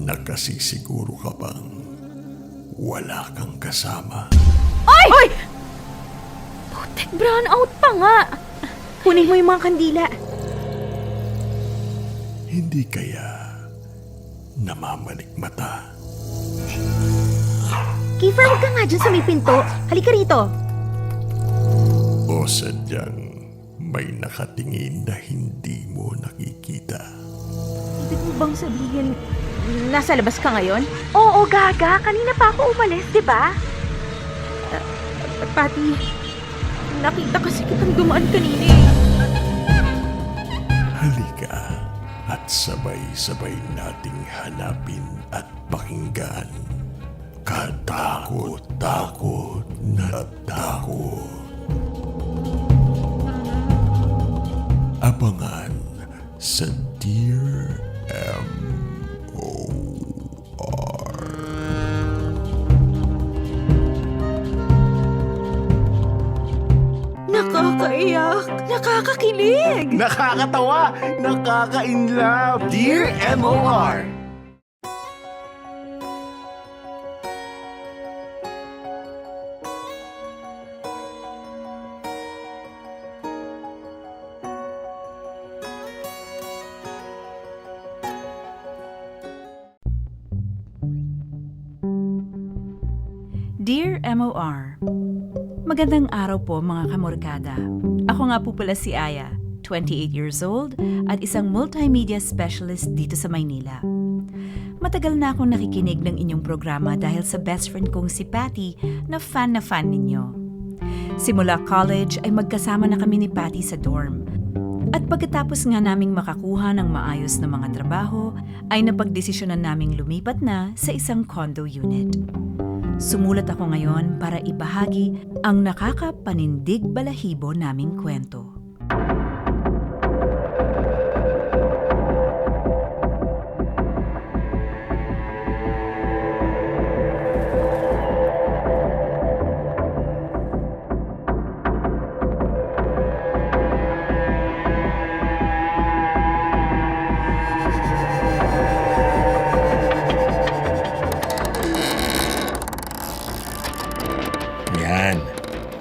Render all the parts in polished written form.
Nakasisiguro ka bang wala kang kasama? Ay! Ay! Putek, brown out pa nga. Kunin mo yung mga kandila. Hindi kaya namamalik mata? Kiefer, huwag ka nga dyan sa may pinto. Halika rito. O sadyang may nakatingin na hindi mo nakikita? Ibig mo bang sabihin, nasa labas ka ngayon? Oo, gaga. Kanina pa ako umalis, di ba? Pati, nakita kasi kitang dumaan kanina eh. Halika at sabay-sabay nating hanapin at pakinggan. Katakot-takot na takot. Abangan sa Dear M.O.R. Nakakaiyak, nakakakilig. Nakakatawa! Nakaka-inlove! Dear MOR! Dear MOR, magandang araw po mga kamorkada. Ako nga po pala si Aya, 28 years old at isang multimedia specialist dito sa Maynila. Matagal na akong nakikinig ng inyong programa dahil sa best friend kong si Patty na fan ninyo. Simula college ay magkasama na kami ni Patty sa dorm. At pagkatapos nga naming makakuha ng maayos na mga trabaho, ay napagdesisyonan naming lumipat na sa isang condo unit. Sumulat ako ngayon para ibahagi ang nakakapanindig balahibo naming kwento.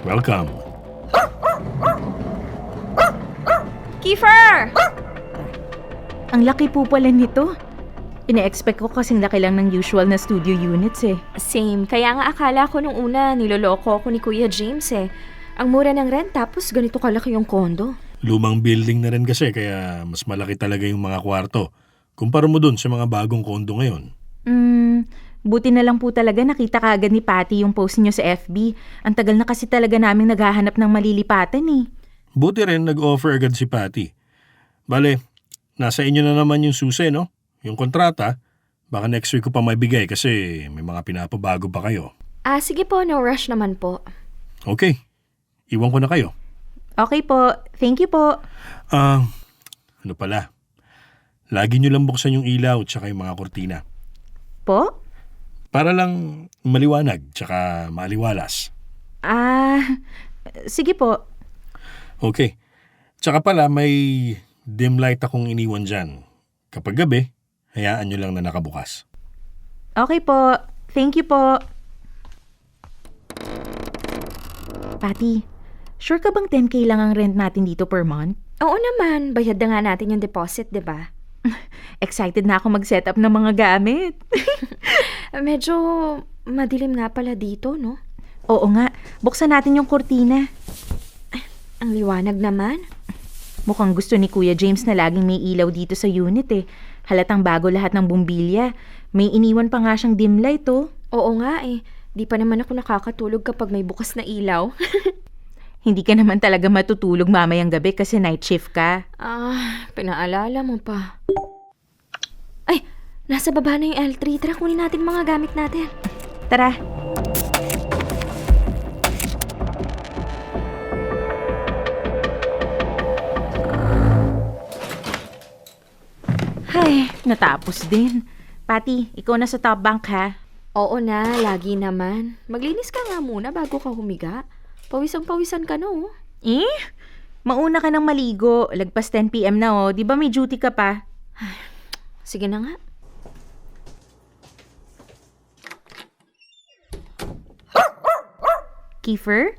Welcome. Kiefer! Ang laki po pala nito. Ina-expect ko kasing laki lang ng usual na studio units eh. Same. Kaya nga akala ko nung una niloloko ako ni Kuya James eh. Ang mura ng rent tapos ganito kalaki yung kondo. Lumang building na rin kasi kaya mas malaki talaga yung mga kwarto. Kumpara mo dun sa mga bagong kondo ngayon. Buti na lang po talaga nakita kaagad ni Patty yung post niyo sa FB. Ang tagal na kasi talaga naming naghahanap ng malilipatan eh. Buti rin nag-offer agad si Patty. Bale, nasa inyo na naman yung susi, no? Yung kontrata, baka next week ko pa maibigay kasi may mga pinapabago pa kayo. Sige po, no rush naman po. Okay, iwan ko na kayo. Okay po. Thank you po. Ano pala? Lagi nyo lang buksan yung ilaw at saka yung mga kortina. Po? Para lang maliwanag tsaka maliwalas. Sige po. Okay. Tsaka pala may dim light akong iniwan dyan. Kapag gabi, hayaan nyo lang na nakabukas. Okay po. Thank you po. Patty, sure ka bang 10K lang ang rent natin dito per month? Oo naman, bayad na nga natin yung deposit, di ba? Excited na ako mag-set up ng mga gamit. Medyo madilim nga pala dito, no? Oo nga. Buksan natin yung kurtina. Ang liwanag naman. Mukhang gusto ni Kuya James na laging may ilaw dito sa unit eh. Halatang bago lahat ng bumbilya. May iniwan pa nga siyang dim light oh. Oo nga eh. Di pa naman ako nakakatulog kapag may bukas na ilaw. Hindi ka naman talaga matutulog mamayang gabi kasi night shift ka. Pinaalala mo pa. Ay, nasa baba na yung L3. Tara, kunin natin mga gamit natin. Tara. Ay, natapos din. Patty, ikaw na sa top bunk ha? Oo na, lagi naman. Maglinis ka nga muna bago ka humiga. Pawisang-pawisan ka no. Mauna ka nang maligo. Lagpas 10 PM na oh. Di ba may duty ka pa? Sige na nga. Kiefer?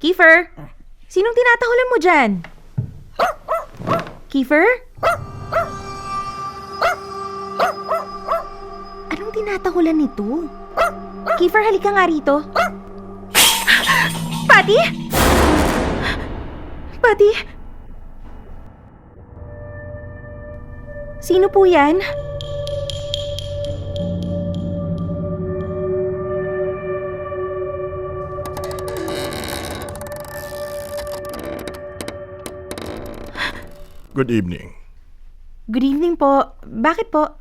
Kiefer? Sinong tinatahulan mo dyan? Kiefer? Anong tinatahulan nito? Kiefer, halika nga rito. Patty? Patty? Sino po yan? Good evening. Good evening po. Bakit po?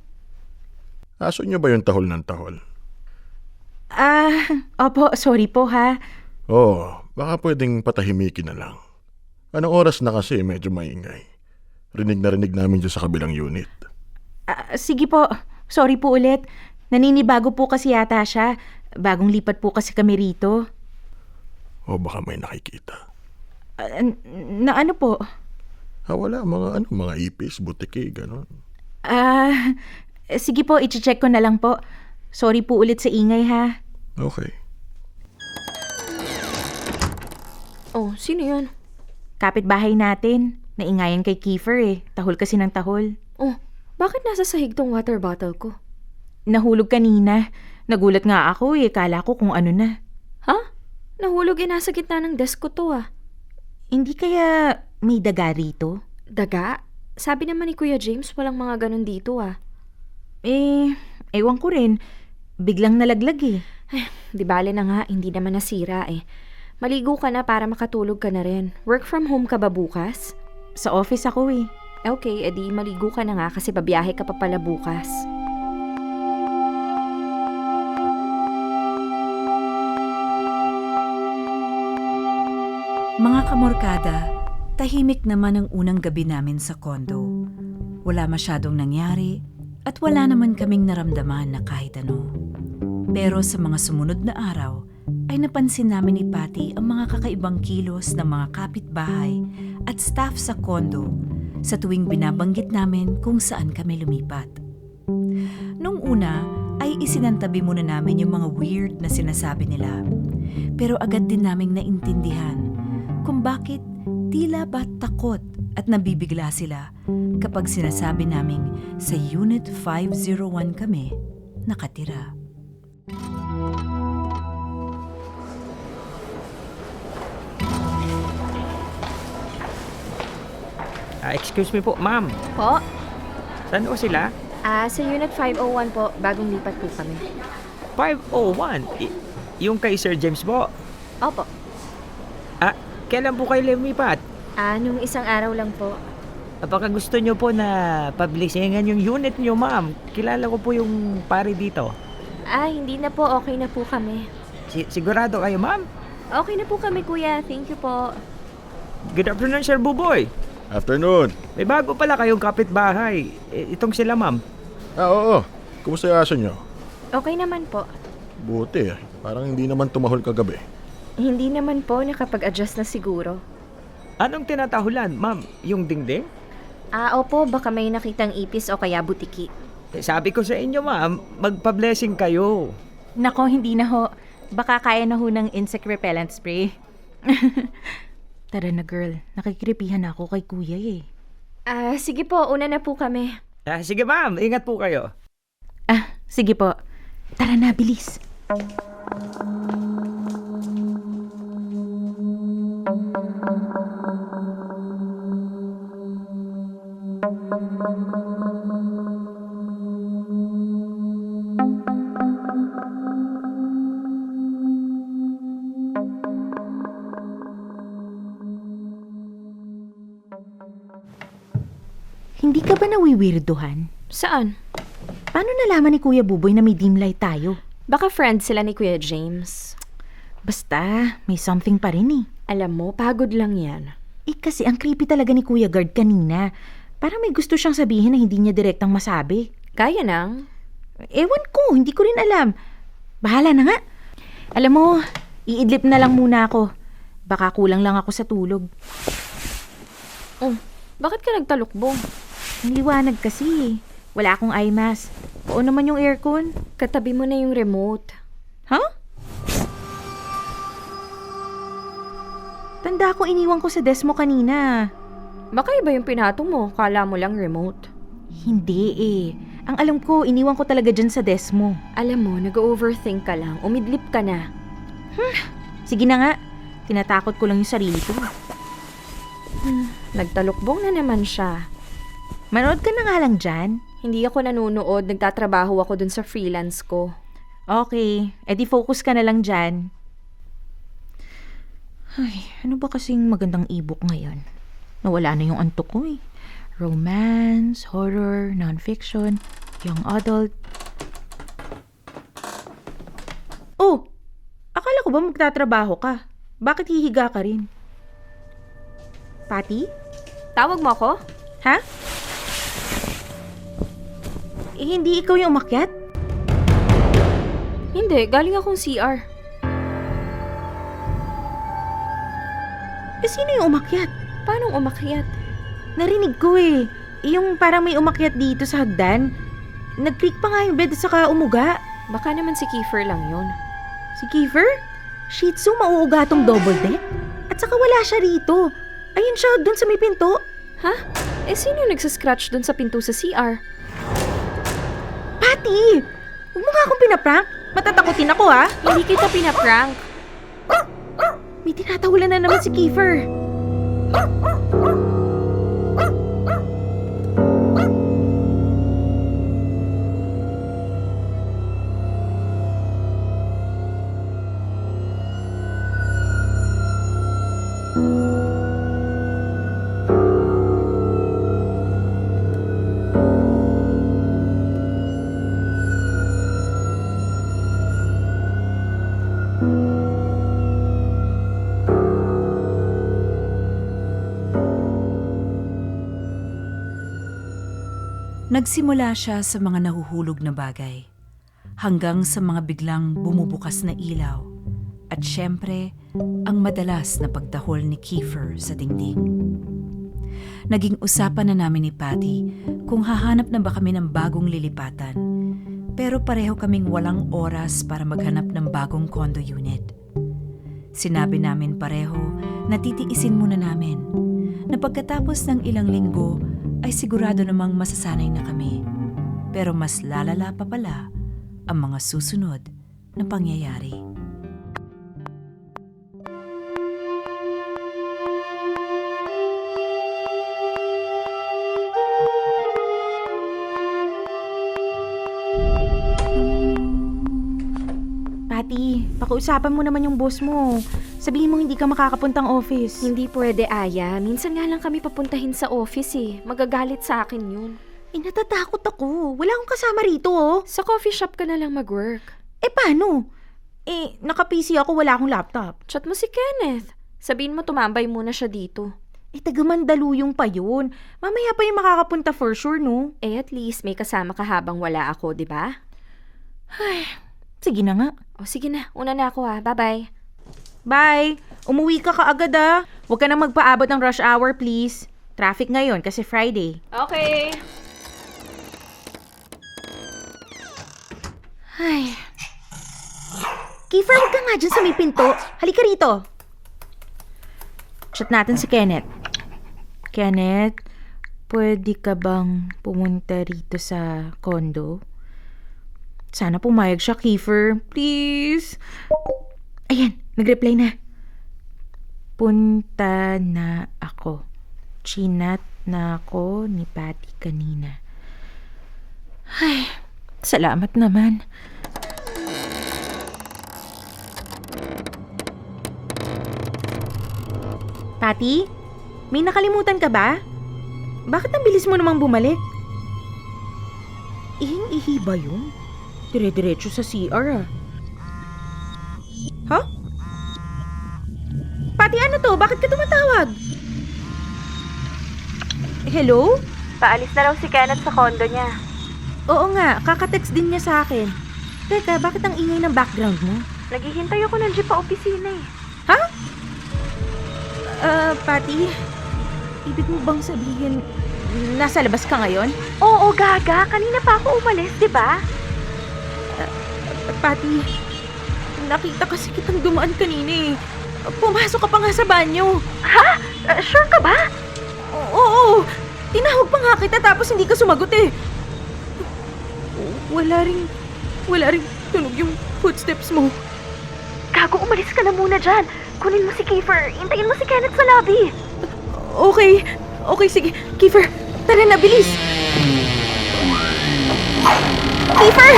Aso niyo ba yung tahol ng tahol? Opo, sorry po ha. Oo, baka pwedeng patahimikin na lang. Anong oras na kasi medyo maingay. Rinig na rinig namin dyan sa kabilang unit. Sige po, sorry po ulit. Naninibago po kasi yata siya. Bagong lipat po kasi kami rito. O baka may nakikita. Na ano po? Wala, mga ipis, butiki, gano'n. Sige po, i-check ko na lang po. Sorry po ulit sa ingay ha. Okay. Oh, sino yun? Kapitbahay natin. Naingayan kay Kiefer eh. Tahol kasi ng tahol. Oh, bakit nasa sahig tong water bottle ko? Nahulog kanina. Nagulat nga ako eh. Kala ko kung ano na. Ha? Nahulog nasa gitna ng desk ko to ah. Hindi kaya may daga rito? Daga? Sabi naman ni Kuya James walang mga ganun dito ah. Ewan ko rin. Biglang nalaglag eh. Di bale na nga, hindi naman nasira eh. Maligo ka na para makatulog ka na rin. Work from home ka ba bukas? Sa office ako eh. Okay, edi maligo ka na nga kasi babiyahe ka pa pala bukas. Mga kamorkada, tahimik naman ang unang gabi namin sa kondo. Wala masyadong nangyari at wala naman kaming naramdaman na kahit ano. Pero sa mga sumunod na araw, ay napansin namin ni Patty ang mga kakaibang kilos ng mga kapitbahay at staff sa kondo sa tuwing binabanggit namin kung saan kami lumipat. Nung una ay isinantabi muna namin yung mga weird na sinasabi nila. Pero agad din naming naintindihan kung bakit tila ba takot at nabibigla sila kapag sinasabi naming sa Unit 501 kami nakatira. Excuse me po, ma'am. Po? Saan po sila? Sa Unit 501 po, bagong lipat po kami. 501? Yung kay Sir James po? Opo. Kailan po kayo lumipat? Nung isang araw lang po. Baka gusto nyo po na publishingan yung unit nyo, ma'am. Kilala ko po yung pare dito. Hindi na po. Okay na po kami. Sigurado kayo, ma'am? Okay na po kami, kuya. Thank you po. Good afternoon, Sir Buboy. Afternoon. May bago pala kayong kapitbahay. Itong sila, ma'am. Oo. Kumusta yung aso niyo? Okay naman po. Buti. Parang hindi naman tumahol kagabi. Hindi naman po. Nakapag-adjust na siguro. Anong tinatahulan, ma'am? Yung dingding? Opo. Baka may nakitang ipis o kaya butiki. Sabi ko sa inyo, ma'am, magpa-blessing kayo. Nako, hindi na ho. Baka kaya na ho ng insect repellent spray. Tara na girl, nakikiripihan ako kay kuya eh. Sige po. Una na po kami. Sige, ma'am. Ingat po kayo. Sige po. Tara na, bilis. Hindi ka ba nawiwirduhan? Saan? Paano nalaman ni Kuya Buboy na may dim light tayo? Baka friends sila ni Kuya James. Basta, may something pa rin eh. Alam mo, pagod lang yan. Kasi ang creepy talaga ni Kuya Guard kanina. Parang may gusto siyang sabihin na hindi niya direktang masabi. Kaya nang? Ewan ko, hindi ko rin alam. Bahala na nga. Alam mo, iidlip na lang muna ako. Baka kulang lang ako sa tulog. Bakit ka nagtalukbong? Ang liwanag kasi eh. Wala akong eye mask. Oo naman yung aircon. Katabi mo na yung remote. Huh? handa ako iniwan ko sa desk mo kanina. Baka iba yung pinatong mo, kala mo lang remote. Hindi eh. Ang alam ko, iniwan ko talaga dyan sa desk mo. Alam mo, nag-overthink ka lang, umidlip ka na. Sige na nga, tinatakot ko lang yung sarili ko. Nagtalukbong na naman siya. Manood ka na nga lang dyan. Hindi ako nanonood, nagtatrabaho ako dun sa freelance ko. Okay, edi focus ka na lang dyan. Ay, ano ba kasing magandang ebook ngayon? Nawala na yung antok ko eh. Romance, horror, non-fiction, young adult. Oh! Akala ko ba magtatrabaho ka? Bakit hihiga ka rin? Patty? Tawag mo ako? Ha? Eh, hindi ikaw yung umakyat? Hindi, galing akong CR. Eh, sino yung umakyat? Paano umakyat? Narinig ko eh. Yung parang may umakyat dito sa hagdan. Nag-click pa nga yung bed saka umuga. Baka naman si Kiefer lang yun. Si Kiefer? Shih Tzu, mauuga tong double deck? At saka wala siya rito. Ayun siya, dun sa may pinto. Ha? Eh sino yung nagsascratch dun sa pinto sa CR? Patty! Huwag mo nga akong pinaprank. Matatakotin ako ha. Hindi kita pinaprank. May tinatahulan na naman si Kiefer. Nagsimula siya sa mga nahuhulog na bagay, hanggang sa mga biglang bumubukas na ilaw, at syempre, ang madalas na pagdahol ni Kiefer sa dingding. Naging usapan na namin ni Patty kung hahanap na ba kami ng bagong lilipatan, pero pareho kaming walang oras para maghanap ng bagong condo unit. Sinabi namin pareho na titiisin muna namin, na pagkatapos ng ilang linggo ay sigurado namang masasanay na kami. Pero mas lalala pa pala ang mga susunod na pangyayari. Patty, pakiusapan mo naman yung boss mo. Sabihin mo hindi ka makakapuntang office. Hindi pwede, Aya. Minsan nga lang kami papuntahin sa office eh. Magagalit sa akin yun. Eh, natatakot ako. Wala akong kasama rito oh. Sa coffee shop ka na lang mag-work. Eh, paano? Eh, naka-PC ako, wala akong laptop. Chat mo si Kenneth. Sabihin mo tumambay muna siya dito. Eh, taga Mandaluyong pa yun. Mamaya pa yung makakapunta for sure, no? Eh at least may kasama ka habang wala ako, di ba? Sige na nga. O sige na, una na ako ha. Bye-bye. Bye! Umuwi ka kaagad ah. Huwag ka nang magpaabot ng rush hour, please. Traffic ngayon kasi Friday. Okay. Ay. Kiefer, huwag ka nga dyan sa may pinto. Halika rito. Chat natin si Kenneth. Kenneth, pwede ka bang pumunta rito sa condo? Sana pumayag siya, Kiefer. Please. Ayan, nag-reply na. Punta na ako. Chinat na ako ni Patty kanina. Ay, salamat naman. Patty, may nakalimutan ka ba? Bakit ang bilis mo namang bumalik? Ihing-ihi ba yun? Dire-diretso sa CR ah. Huh? Patty, ano to? Bakit ka tumatawag? Hello? Paalis na raw si Kenneth sa condo niya. Oo nga, kakatext din niya sa akin. Teka, bakit ang ingay ng background mo? Naghihintay ako ng jeep pa opisina eh. Ha? Patty, ibig mo bang sabihin nasa labas ka ngayon? Oo, gaga. Kanina pa ako umalis, di ba? Patty, nakita kasi kitang dumaan kanina eh. Pumasok ka pa nga sa banyo. Sure ka ba? Oo. Tinawag pa nga kita tapos hindi ka sumagot eh. Wala ring tunog yung footsteps mo. Gago, umalis ka na muna dyan. Kunin mo si Kiefer. Hintayin mo si Kenneth sa lobby. Okay, sige. Kiefer, tara na, bilis. Kiefer!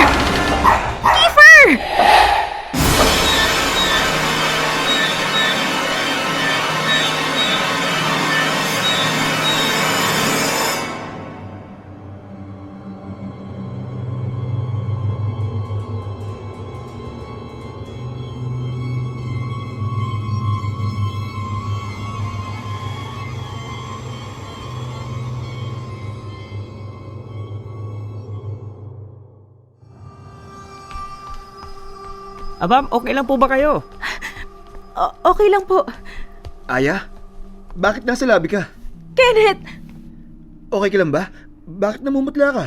Kiefer! Ma'am, okay lang po ba kayo? Okay lang po. Aya? Bakit nasa lobby ka? Kenneth! Okay ka lang ba? Bakit namumutla ka?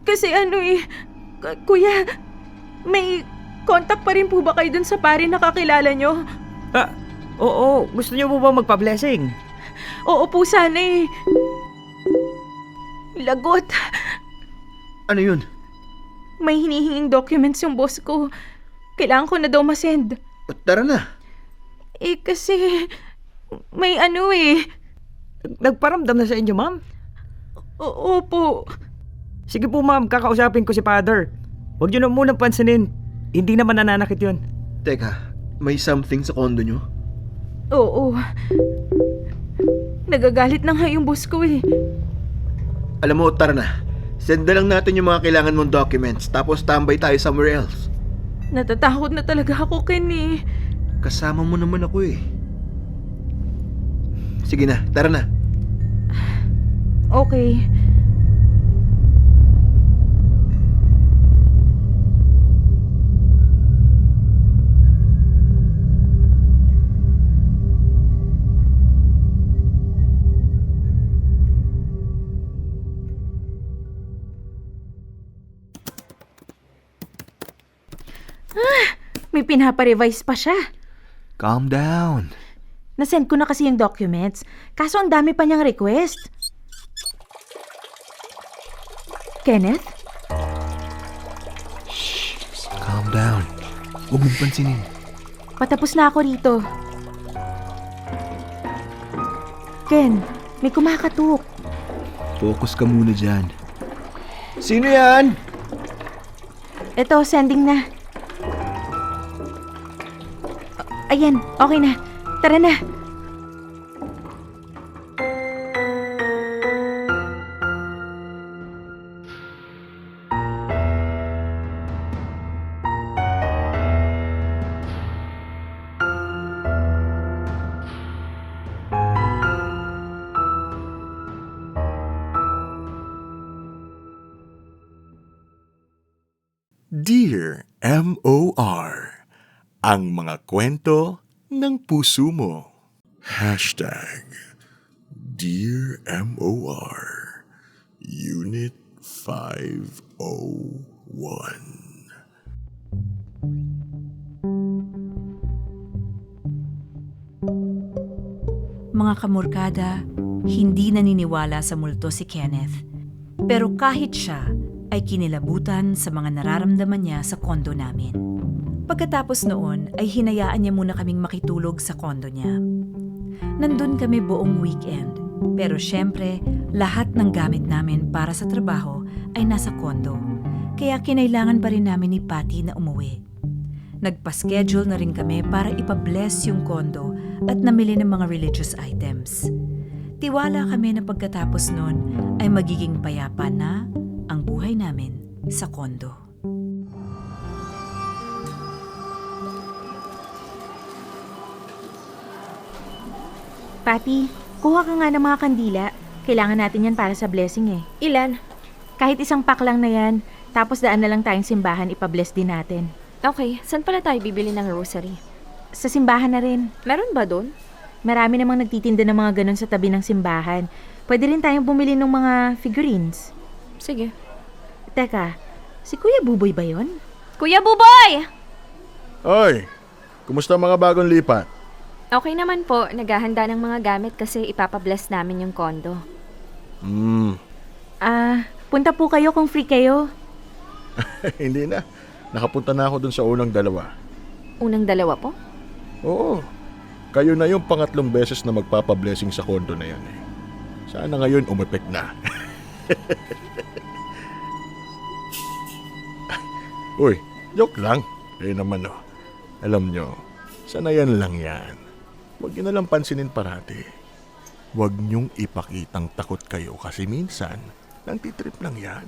Kasi Kuya, may contact pa rin po ba kayo dun sa pare na kakilala nyo? Oo. Gusto niyo po ba magpa-blessing? Oo po sana eh. Lagot. Ano yun? May hinihinging documents yung boss ko. Kailangan ko na daw masend. Tara na. Kasi may Nagparamdam na sa inyo, ma'am? Oo po. Sige po, ma'am. Kakausapin ko si Father. Huwag niyo na munang pansinin. Hindi naman nananakit yun. Teka, may something sa kondo nyo? Oo. Nagagalit na nga yung boss ko eh. Alam mo, tara na. Send na lang natin yung mga kailangan mong documents tapos tambay tayo somewhere else. Natatakot na talaga ako, Ken eh. Kasama mo naman ako eh. Sige na, tara na. Okay. May pinapa-revise pa siya. Calm down. Nasend ko na kasi yung documents. Kaso ang dami pa niyang request. Kenneth? Calm down. Huwag mong pansinin. Patapos na ako rito. Ken, may kumakatok. Focus ka muna dyan. Sino yan? Eto, sending na. Ayan, okay na. Tara na. Dear M.O.R. Ang mga kwento ng puso mo. Hashtag Dear M.O.R. Unit 501. Mga kamorkada, hindi naniniwala sa multo si Kenneth. Pero kahit siya ay kinilabutan sa mga nararamdaman niya sa kondo namin. Pagkatapos noon ay hinayaan niya muna kaming makitulog sa kondo niya. Nandun kami buong weekend, pero syempre lahat ng gamit namin para sa trabaho ay nasa kondo. Kaya kinailangan pa rin namin ni Patty na umuwi. Nagpa-schedule na rin kami para ipa-bless yung kondo at namili ng mga religious items. Tiwala kami na pagkatapos nun ay magiging payapa na ang buhay namin sa kondo. Patty, kuha ka nga ng mga kandila. Kailangan natin yan para sa blessing eh. Ilan? Kahit isang pack lang na yan, tapos daan na lang tayong simbahan, ipa-bless din natin. Okay, saan pala tayo bibili ng rosary? Sa simbahan na rin. Meron ba doon? Marami namang nagtitinda ng mga ganun sa tabi ng simbahan. Pwede rin tayong bumili ng mga figurines. Sige. Teka, si Kuya Buboy ba yon? Kuya Buboy! Oy, Kumusta ang mga bagong lipat? Okay naman po, naghahanda ng mga gamit kasi ipapabless namin yung kondo. Punta po kayo kung free kayo. Hindi na. Nakapunta na ako dun sa unang dalawa. Unang dalawa po? Oo. Kayo na yung pangatlong beses na magpapablessing sa kondo na yan eh. Sana ngayon umepek na. Uy, joke lang. Eh naman oh. Alam nyo, sanayan lang yan. Huwag nyo nalang pansinin parati. Huwag nyong ipakitang takot kayo kasi minsan, nangtitrip lang yan.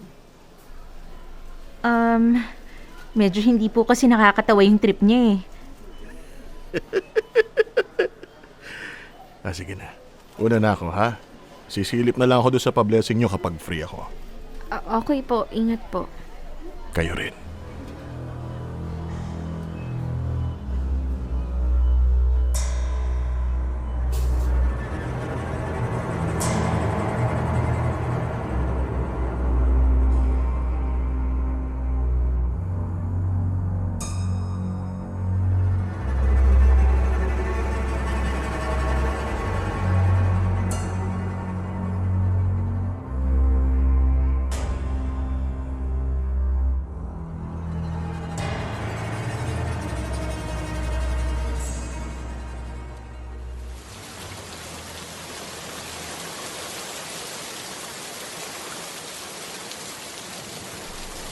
Medyo hindi po kasi nakakatawa yung trip niya eh. Sige na. Una na ako ha. Sisilip na lang ako doon sa pa-blessing nyo kapag free ako. Okay po, ingat po. Kayo rin.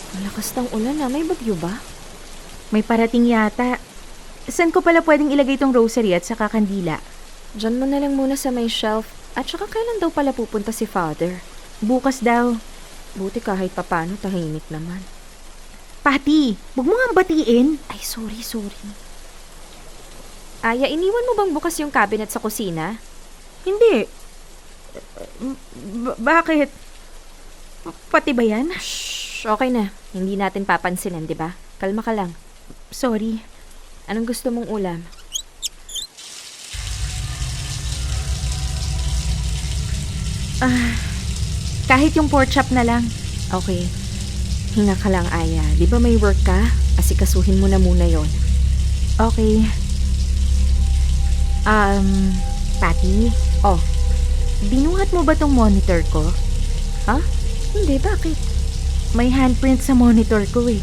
Malakas ng ulan na, may bagyo ba? May parating yata. Saan ko pala pwedeng ilagay tong rosary at saka kandila? Diyan mo na lang muna sa may shelf. At saka kailan daw pala pupunta si Father? Bukas daw. Buti kahit papano tahimik naman. Pati, huwag mo nga batiin. Ay, sorry. Aya, iniwan mo bang bukas yung cabinet sa kusina? Hindi. Bakit? Pati ba yan? Shh, okay na. Hindi natin papansinin, di ba? Kalma ka lang. Sorry. Anong gusto mong ulam? Kahit yung pork chop na lang. Okay. Hinga ka lang, Aya. Di ba may work ka? Asikasuhin mo na muna yon. Okay. Pati, Oh, binuhat mo ba tong monitor ko? ha? Hindi, bakit? May handprint sa monitor ko eh.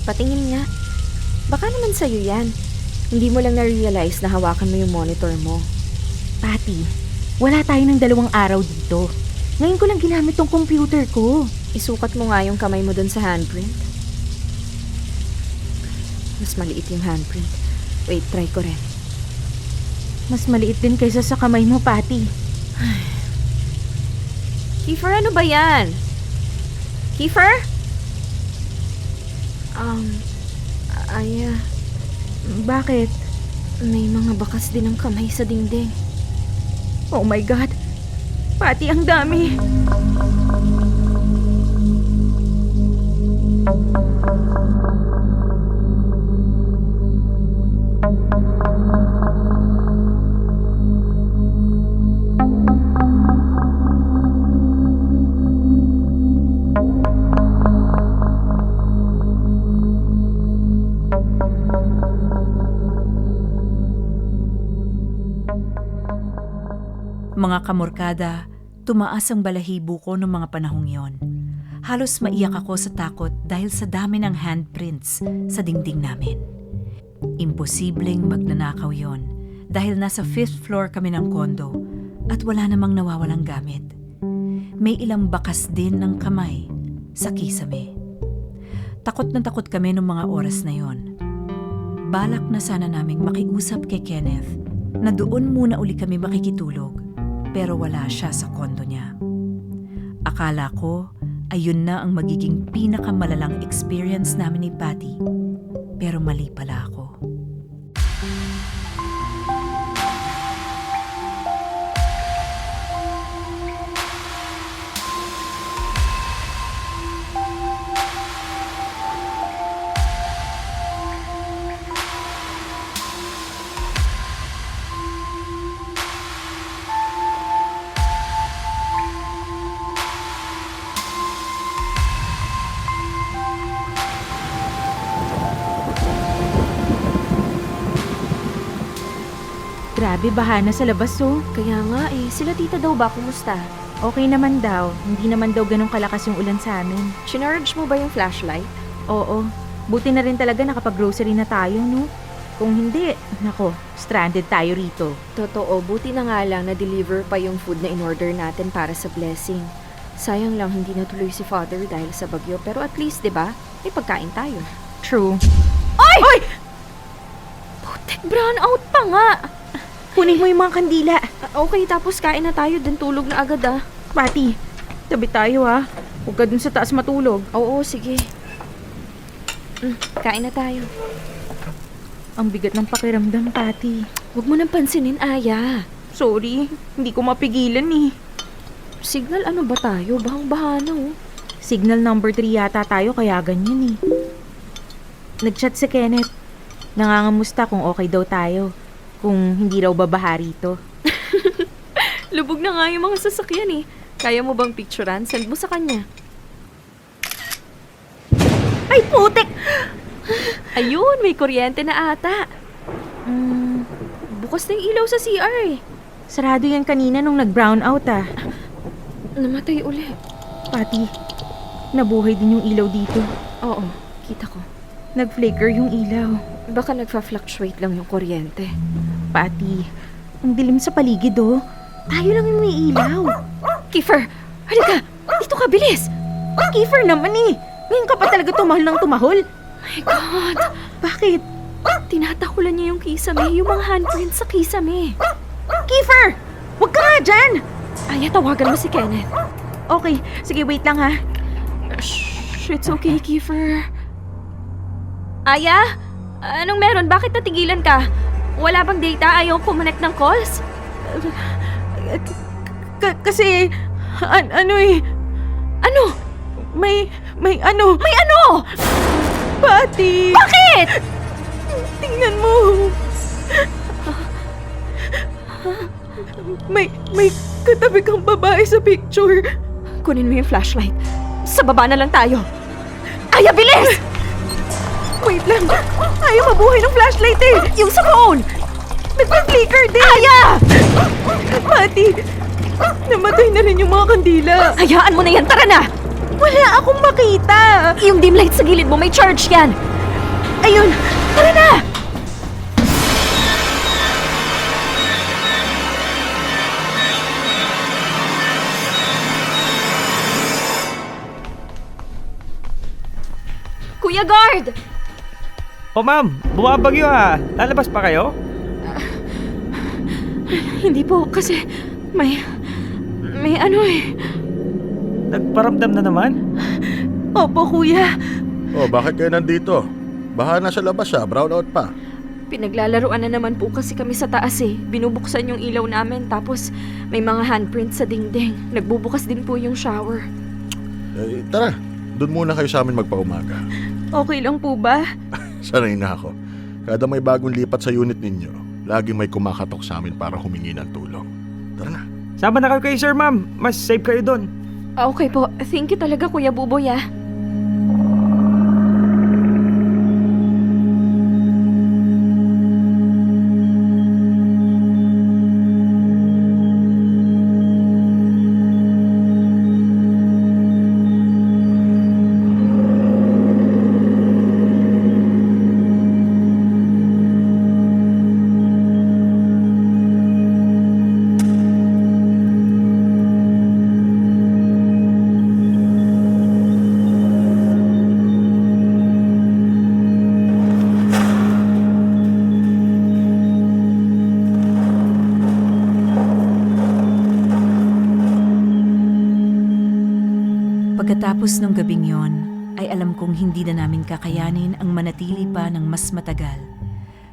Patingin nga. Baka naman sa'yo yan. Hindi mo lang na-realize na hawakan mo yung monitor mo. Pati, wala tayo ng 2 araw dito. Ngayon ko lang ginamit tong computer ko. Isukat mo nga yung kamay mo dun sa handprint. Mas maliit yung handprint. Wait, try ko rin. Mas maliit din kaysa sa kamay mo, Pati. Kiefer, ano ba yan? Kiefer? Aya, Bakit? may mga bakas din ng kamay sa dingding. Oh my God. Pati, ang dami. Mga kamorkada, tumaas ang balahibo ko noong mga panahong yon. Halos maiyak ako sa takot dahil sa dami ng handprints sa dingding namin. Imposibleng magnanakaw yon dahil nasa 5th floor kami ng kondo at wala namang nawawalang gamit. May ilang bakas din ng kamay sa kisame. Takot na takot kami noong mga oras na yon. Balak na sana naming makiusap kay Kenneth na doon muna uli kami makikitulog. Pero wala siya sa kondo niya. Akala ko, ayun na ang magiging pinakamalalang experience namin ni Patty. Pero mali pala ako. Grabe, baha na sa labas oh. Kaya nga eh, sila tita daw ba? Kumusta? Okay naman daw. Hindi naman daw ganun kalakas yung ulan sa amin. Chinarge mo ba yung flashlight? Oo. Buti na rin talaga nakapag-grocery na tayo, no? Kung hindi, nako, stranded tayo rito. Totoo, buti na nga lang na-deliver pa yung food na in-order natin para sa blessing. Sayang lang hindi natuloy si Father dahil sa bagyo, pero at least, 'di ba? May pagkain tayo. True. Ay! Putek, brown out pa nga! Kunin mo yung mga kandila. Okay, tapos kain na tayo, din tulog na agad ah. Pati, tabi tayo ha. Huwag ka dun sa taas matulog. Oo, sige. Kain na tayo. Ang bigat ng pakiramdam, Pati. Huwag mo nang pansinin, Aya. Sorry, hindi ko mapigilan eh. Signal ano ba tayo? Bahang-baha na oh. Signal number 3 yata tayo kaya ganyan eh. Nag-chat si Kenneth. Nangangamusta kung okay daw tayo. Kung hindi raw babaha rito. Lubog na nga yung mga sasakyan eh. Kaya mo bang picturean? Send mo sa kanya. Ay, putek! Ayun, may kuryente na ata. Bukas na yung ilaw sa CR eh. Sarado yan kanina nung nag-brown out ah. Namatay uli. Pati, nabuhay din yung ilaw dito. Oo, kita ko. Nag-flicker yung ilaw. Baka nagfa-fluctuate lang yung kuryente. Pati, ang dilim sa paligid oh. Tayo lang yung may ilaw. Kiefer, halika! Dito ka, bilis! Kiefer naman eh. Ngayon ka pa talaga tumahol ng tumahol. My God! Bakit? Tinatakulan niya yung kisame, yung mga handprints sa kisame. Kiefer! Huwag ka nga dyan! Aya, tawagan mo si Kenneth. Okay, sige wait lang ha. Shh, it's okay, Kiefer. Aya? Anong meron? Bakit natigilan ka? Wala bang data? Ayaw kumonect ng calls? Kasi, ano eh, Ano? may ano. May ano? Pati! Bakit? Tingnan mo. May katabi kang babae sa picture. Kunin mo yung flashlight. Sa baba na lang tayo. Aya, bilis! Wait lang. Ayaw mabuhay ng flashlight eh. Yung sa phone! Nagpa-flicker din. Aya! Pati, namatay na rin yung mga kandila. Hayaan mo na yan, tara na! Wala akong makita. Yung dim light sa gilid mo, may charge yan! Ayun, Tara na! Kuya Guard! Oh ma'am, bumabagyo ha. Lalabas pa kayo? Hindi po, kasi may ano eh. Nagparamdam na naman? opo kuya. Oh, bakit kayo nandito? Baha na sa labas brownout pa. Pinaglalaruan na naman po kasi kami sa taas eh. Binubuksan yung ilaw namin tapos may mga handprints sa dingding. Nagbubukas din po yung shower. Tara, doon muna kayo sa amin magpaumaga. Okay lang po ba? Sanay na ako. Kada may bagong lipat sa unit ninyo, laging may kumakatok sa amin para humingi ng tulong. Tara na. Sama na kayo kay sir ma'am. Mas safe kayo doon. Okay po. Thank you talaga, Kuya Buboy ah. Pagkatapos ng gabing yon, ay alam kong hindi na namin kakayanin ang manatili pa ng mas matagal.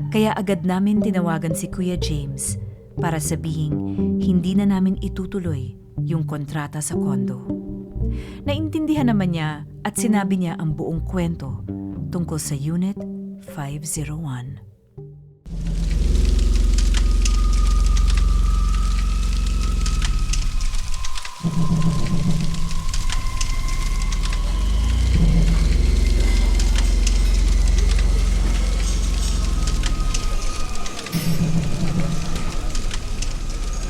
Kaya agad namin tinawagan si Kuya James para sabihing hindi na namin itutuloy yung kontrata sa kondo. Naintindihan naman niya at sinabi niya ang buong kwento tungkol sa Unit 501.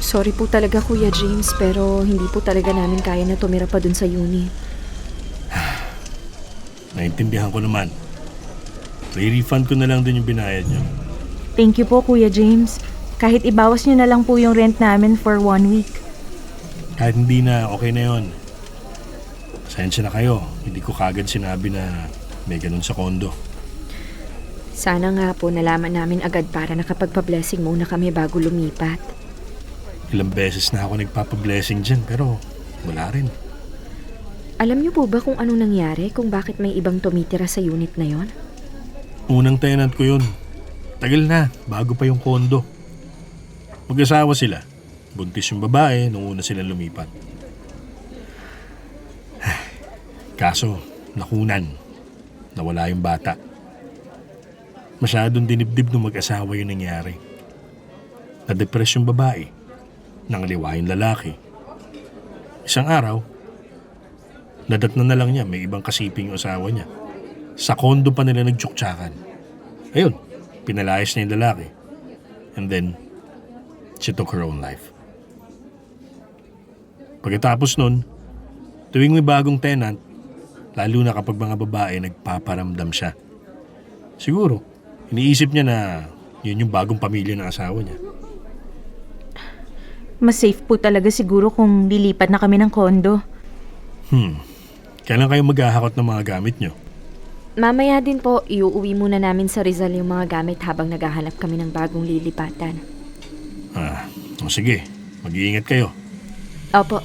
Sorry po talaga Kuya James, pero hindi po talaga namin kaya na tumira pa dun sa unit. Naintindihan ko naman. Re-refund ko na lang din yung binayad nyo. Thank you po, Kuya James. Kahit ibawas niyo na lang po yung rent namin for 1 week. Kahit hindi na, okay na yon. Pasensya na kayo. Hindi ko kagad sinabi na may ganun sa kondo. Sana nga po nalaman namin agad para nakapagpa-blessing muna kami bago lumipat. Ilang beses na ako nagpapa-blessing dyan, pero wala rin. Alam niyo po ba kung anong nangyari, kung bakit may ibang tumitira sa unit na yon? Unang tenant ko yun. Tagal na, bago pa yung kondo. Mag-asawa sila. Buntis yung babae nung una sila lumipat. Kaso, nakunan. Nawala yung bata. Masyadong dinibdib nung mag-asawa yung nangyari. Na-depress yung babae. Nangaliwa yung lalaki. Isang araw, nadatnan na lang niya may ibang kasiping yung asawa niya. Sa kondo pa nila nagtsuktsakan. Ayun, pinalayas niya yung lalaki. And then, she took her own life. Pagkatapos nun, tuwing may bagong tenant, lalo na kapag mga babae nagpaparamdam siya. Siguro, iniisip niya na yun yung bagong pamilya ng asawa niya. Mas safe po talaga siguro kung lilipat na kami ng kondo. Kailan kayo maghahakot ng mga gamit nyo? Mamaya din po, iuuwi muna namin sa Rizal yung mga gamit habang naghahanap kami ng bagong lilipatan. Sige, mag-iingat kayo. Opo.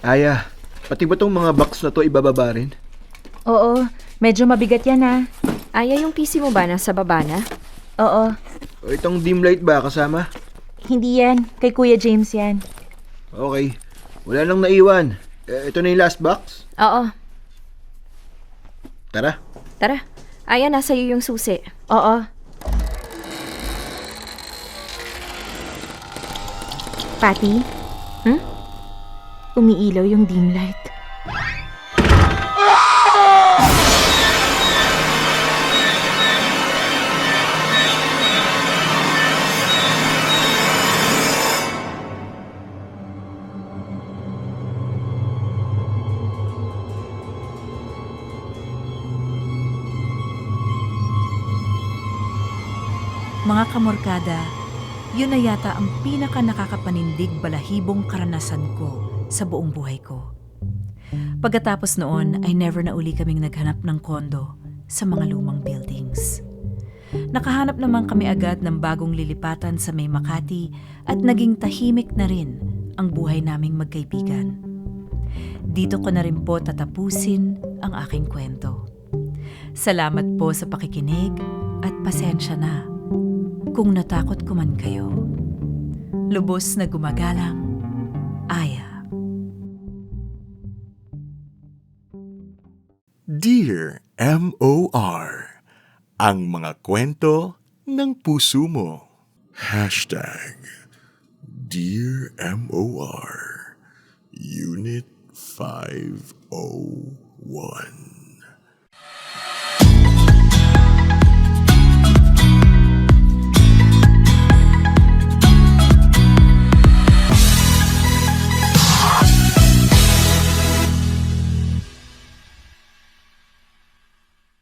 Aya, pati ba tong mga box na to ibababa rin? Oo, medyo mabigat yan ha. Aya, yung PC mo ba nasa baba na? Oo, O itong dim light ba kasama? hindi yan. Kay Kuya James yan. Okay, wala nang naiwan. Ito na yung last box? Oo. Tara. Tara. Aya, nasa iyo yung susi. Oo. Patty? Umiilaw yung dim light. Mga kamorkada, yun na yata ang pinaka nakakapanindig balahibong karanasan ko sa buong buhay ko. Pagkatapos noon ay never na uli kaming naghanap ng kondo sa mga lumang buildings. Nakahanap naman kami agad ng bagong lilipatan sa May Makati at naging tahimik na rin ang buhay naming magkaibigan. Dito ko na rin po tatapusin ang aking kwento. Salamat po sa pakikinig at pasensya na kung natakot ko man kayo. Lubos na gumagalang, Aya. Dear M.O.R. Ang mga kwento ng puso mo. Dear M.O.R. Unit 501.